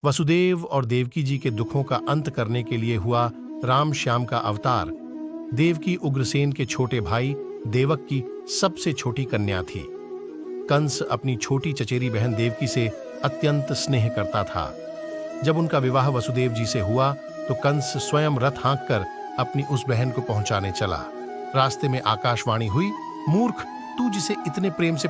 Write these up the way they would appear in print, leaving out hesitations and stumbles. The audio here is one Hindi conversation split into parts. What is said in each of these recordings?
वसुदेव और देवकी जी के दुखों का अंत करने के लिए हुआ राम श्याम का अवतार। देवकी उग्रसेन के छोटे भाई देवक की सबसे छोटी कन्या थी। कंस अपनी छोटी चचेरी बहन देवकी से अत्यंत स्नेह करता था। जब उनका विवाह वसुदेव जी से हुआ तो कंस स्वयं रथ हाँककर अपनी उस बहन को पहुंचाने चला। रास्ते में आकाशवाणी हुई, मूर्ख, तू जिसे इतने प्रेम से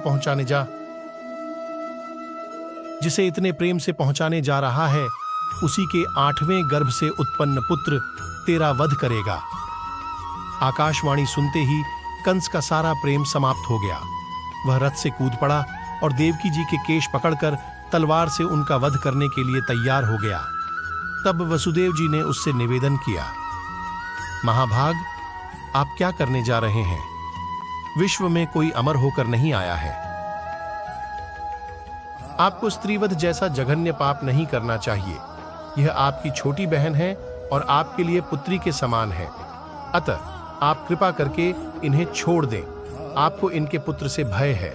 पहुंचाने जा रहा है, उसी के 8वें गर्भ से उत्पन्न पुत्र तेरा वध करेगा। आकाशवाणी सुनते ही कंस का सारा प्रेम समाप्त हो गया। वह रथ से कूद पड़ा और देवकी जी के केश पकड़कर तलवार से उनका वध करने के लिए तैयार हो गया। तब वसुदेव जी ने उससे निवेदन किया, महाभाग, आप क्या करने जा रहे हैं? विश्व में कोई अमर होकर नहीं आया है। आपको स्त्रीवध जैसा जघन्य पाप नहीं करना चाहिए। यह आपकी छोटी बहन है और आपके लिए पुत्री के समान है। अतः आप कृपा करके इन्हें छोड़ दें। आपको इनके पुत्र से भय है।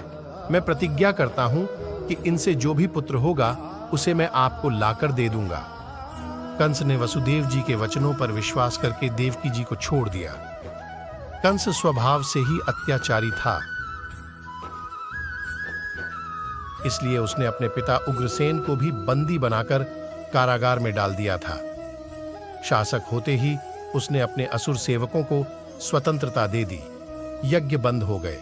मैं प्रतिज्ञा करता हूं कि इनसे जो भी पुत्र होगा उसे मैं आपको लाकर दे दूंगा। कंस ने वसुदेव जी के वचनों पर विश्वास करके देवकी जी को छोड़ दिया। कंस स्वभाव से ही अत्याचारी था, इसलिए उसने अपने पिता उग्रसेन को भी बंदी बनाकर कारागार में डाल दिया था। शासक होते ही उसने अपने असुर सेवकों को स्वतंत्रता दे दी। यज्ञ बंद हो गए।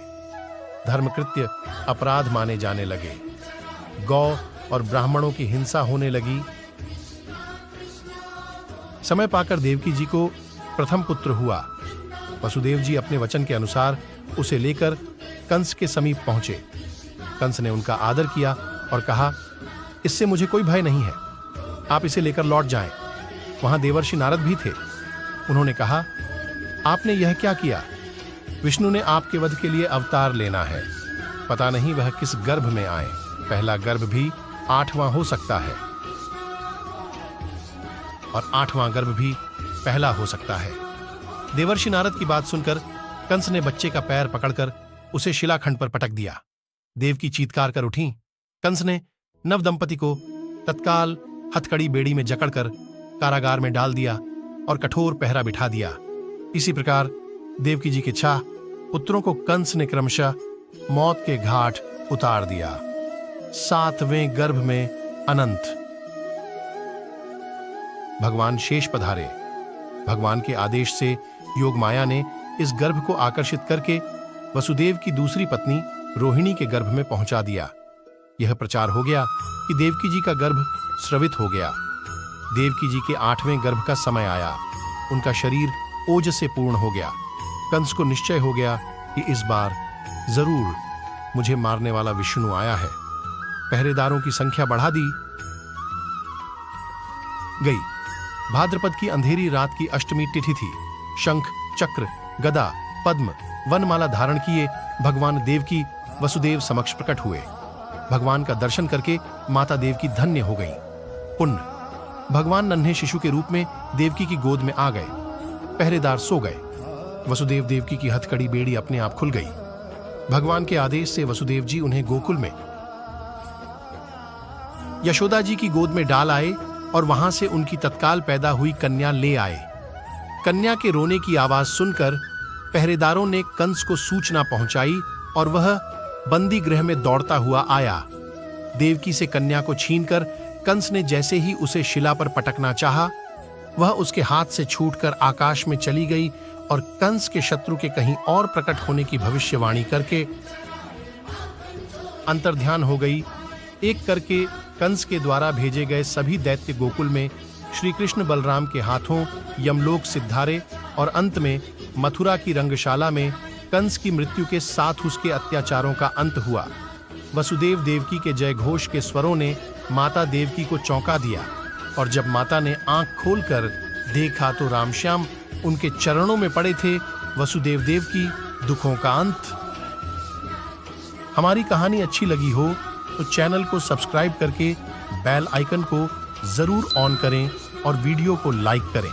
धर्मकृत्य अपराध माने जाने लगे। गौ और ब्राह्मणों की हिंसा होने लगी। समय पाकर देवकी जी को प्रथम पुत्र हुआ। वसुदेव जी अपने वचन के अनुसार उसे लेकर कंस के समीप पहुंचे। कंस ने उनका आदर किया और कहा, इससे मुझे कोई भय नहीं है, आप इसे लेकर लौट जाएं। वहां देवर्षि नारद भी थे। उन्होंने कहा, आपने यह क्या किया? विष्णु ने आपके वध के लिए अवतार लेना है। पता नहीं वह किस गर्भ में आए। पहला गर्भ भी 8वां हो सकता है और 8वां गर्भ भी पहला हो सकता है। देवर्षि नारद की बात सुनकर कंस ने बच्चे का पैर पकड़कर उसे शिलाखंड पर पटक दिया। देवकी चीत्कार कर उठी। कंस ने नव दंपति को तत्काल हथकड़ी बेड़ी में जकड़कर कारागार में डाल दिया और कठोर पहरा बिठा दिया। इसी प्रकार देवकी जी के 6 पुत्रों को कंस ने क्रमशः मौत के घाट उतार दिया। 7वें गर्भ में अनंत भगवान शेष पधारे। भगवान के आदेश से योगमाया ने इस गर्भ को आकर्षित करके वसुदेव की दूसरी पत्नी रोहिणी के गर्भ में पहुंचा दिया। यह प्रचार हो गया कि देवकी जी का गर्भ स्रवित हो गया। देवकी जी के 8वें गर्भ का समय आया। उनका शरीर ओज से पूर्ण हो गया। कंस को निश्चय हो गया कि इस बार जरूर मुझे मारने वाला विष्णु आया है। पहरेदारों की संख्या बढ़ा दी गई। भाद्रपद की अंधेरी रात की अष्टमी तिथि थी। शंख, चक्र, गदा, पद्म, वनमाला धारण किए भगवान देवकी वसुदेव समक्ष प्रकट हुए। भगवान का दर्शन करके माता देवकी धन्य हो गई। पुण्य। भगवान नन्हे शिशु के रूप में देवकी की गोद में आ गए। पहरेदार सो गए। वसुदेव देवकी की हथकड़ी बेड़ी अपने आप खुल गई। भगवान के आदेश से वसुदेव जी उन्हें गोकुल में यशोदा जी की गोद में डाल आए और वहां से उनकी तत्काल पैदा हुई कन्या ले आए। कन्या के रोने की आवाज सुनकर पहरेदारों ने कंस को सूचना पहुंचाई और वह बंदी गृह में दौड़ता हुआ आया। देवकी से कन्या को छीनकर कंस ने जैसे ही उसे शिला पर पटकना चाहा, वह उसके हाथ से छूटकर आकाश में चली गई और कंस के शत्रु के कहीं और प्रकट होने की भविष्यवाणी करके अंतर्ध्यान हो गई। एक करके कंस के द्वारा भेजे गए सभी दैत्य गोकुल में श्री कृष्ण बलराम के हाथों यमलोक सिद्धारे और अंत में मथुरा की रंगशाला में कंस की मृत्यु के साथ उसके अत्याचारों का अंत हुआ। वसुदेव देवकी के जयघोष के स्वरों ने माता देवकी को चौंका दिया और जब माता ने आंख खोलकर देखा तो रामश्याम उनके चरणों में पड़े थे। वसुदेव देवकी दुखों का अंत। हमारी कहानी अच्छी लगी हो तो चैनल को सब्सक्राइब करके बेल आइकन को जरूर ऑन करें और वीडियो को लाइक करें।